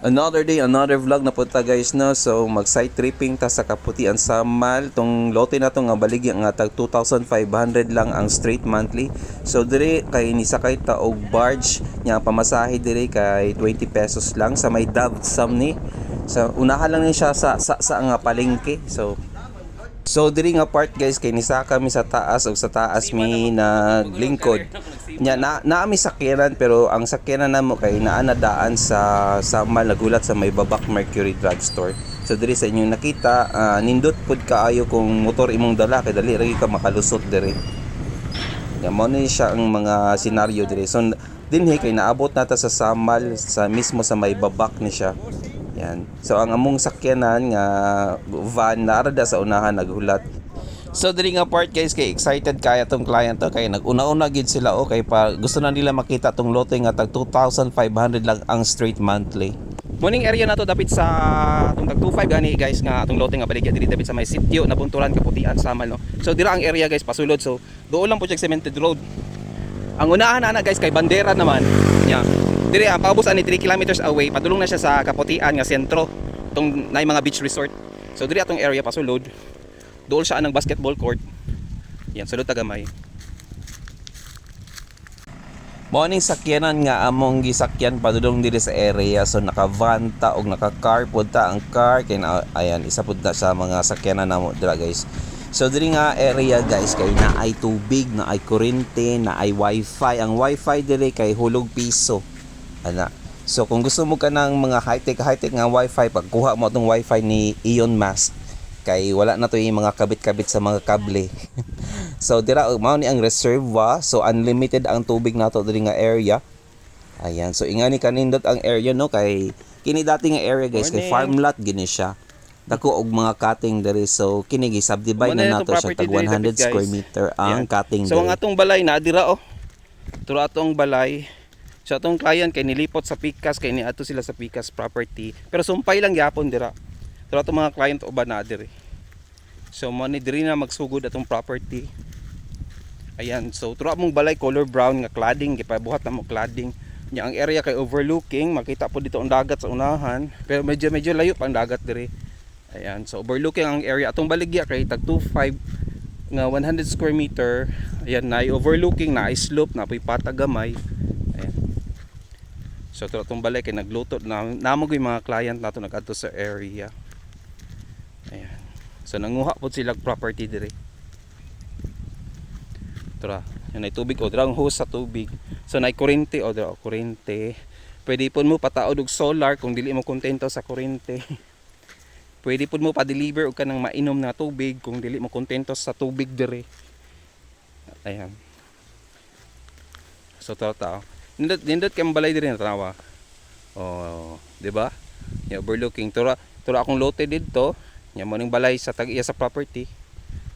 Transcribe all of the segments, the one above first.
Another day, another vlog na po ta guys no. So mag site tripping ta sa Kaputian Samal. Tong lote na to nga baligi nga tag 2,500 lang ang straight monthly. So dire kay nisakay ta og barge nya pamasahe dire kay 20 pesos lang sa may Dove Samni. So unahan lang ni siya sa nga palengke. So diri nga part guys kay nisa kami sa taas ug sa taas mi naglingkod. Nya naami sakyanan pero ang sakyanan namo kay naa na daan sa nagulat sa may Babak Mercury Drugstore. So diri sa inyong nakita nindot pud kaayo kung motor imong dala kay dali ra ka makalusot diri. Nya mo ni siya ang mga senaryo diri. So dinhi kay naabot nata sa Samal sa mismo sa may Babak ni siya. Yan. So ang among sakyanan nga van narada sa unahan naghulat. So diri nga part guys kay excited kaya tong client to kay naguna-una gid sila okay pa gusto na nila makita tong lote nga tag 2,500 lang ang straight monthly. Morning area na to dapit sa tong tag 25 gani guys nga atong lote nga baligya diri dapit sa may sitio na Bunturan Kaputian Samal no. So dira ang area guys pasulod so doon lang po siya cemented road. Ang unahan na guys kay bandera naman nya. Diri ang paubos ani 3 kilometers away padulong na siya sa Kaputian nga sentro tong nay mga beach resort. So diri atong area pasulod. Dool siya ng basketball court. Yan, sulod tagamay. Morning sakyanan nga among gisakyan padulong diri sa area so naka-van ta og naka-car pud ta ang car kay ayan isa pud na sa mga sakyanan namo dira guys. So diri nga area guys kay naay tubig, naay kuryente, naay wifi. Ang wifi diri kay hulog piso. Ana. So kung gusto mo ka ng mga high-tech nga wifi pagkuha mo tong wifi ni Ion Mask kay wala na to yung mga kabit-kabit sa mga kable. So dira mao ni ang reserva so unlimited ang tubig nato diri nga area. Ayan so ingani kanindot ang area no kay kini dati nga area guys kay farm lot gini siya. Dako og mga cutting diri so kini gi-subdivide na nato siya tag 100 square meter ang cutting so diri. ang atong balay na dira Turo atong balay. So atong client kay nilipot sa Pikas kay niadto sila sa Pikas property pero sumpay lang gyapon dira. Pero atong mga client uban na diri. So mo ni diri na magsugod atong property. Ayan, so turo mong balay color brown nga cladding, gipabuhat na mo cladding. Nya ang area kay overlooking, makita po dito ang dagat sa unahan, pero medyo layo pa ang dagat diri. Ayan, so overlooking ang area atong baligya kay tag 25 nga 100 square meter. Ayan, na overlooking, na slope, na patagamay. Ayan. So turo atong balay kay nagluto na namo gyud mga client nato nagadto sa area. Ayan. So nanguha po sila property dire. Tara, yan ay tubig o drang hose sa tubig. So nay kuryente o dra kuryente. Pwede po mo pataod og solar kung dili mo kontento sa kuryente. Pwede po mo pa-deliver og kanang mainom na tubig kung dili mo kontento sa tubig dire. Ayan. So tara. Nindot kay balay dire na tanawa. Oh, di ba? Ya overlooking tura akong lote didto. Nya mo ning balay sa tag-iya sa property.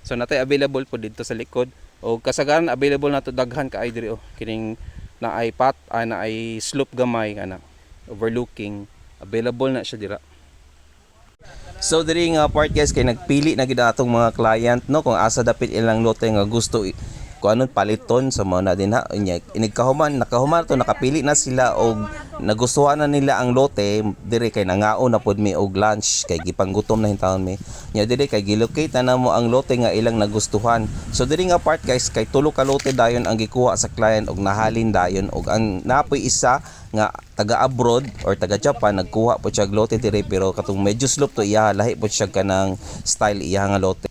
So natay available po dito sa likod o kasagaran available na to daghan kaay diri kining naay naay slope gamay kana overlooking available na siya dira. So diri nga part guys kay nagpili na gid atong mga client no kung asa dapit ilang lote nga gusto kung anon paliton sa mga na din ha nakahuman to nakapili na sila og nagustuhan na nila ang lote dire kay nangaon na pod mi og lunch kay gipanggutom na hintawon mi nya dire kay gilocate na namo ang lote nga ilang nagustuhan. So diri nga part guys kay tulo ka lote dayon ang gikuha sa client og nahalin dayon og ang napoy isa nga taga abroad or taga Japan nagkuha po siya lote dire pero katong medyo slope to iya lahi po siya kanang style iya nga lote.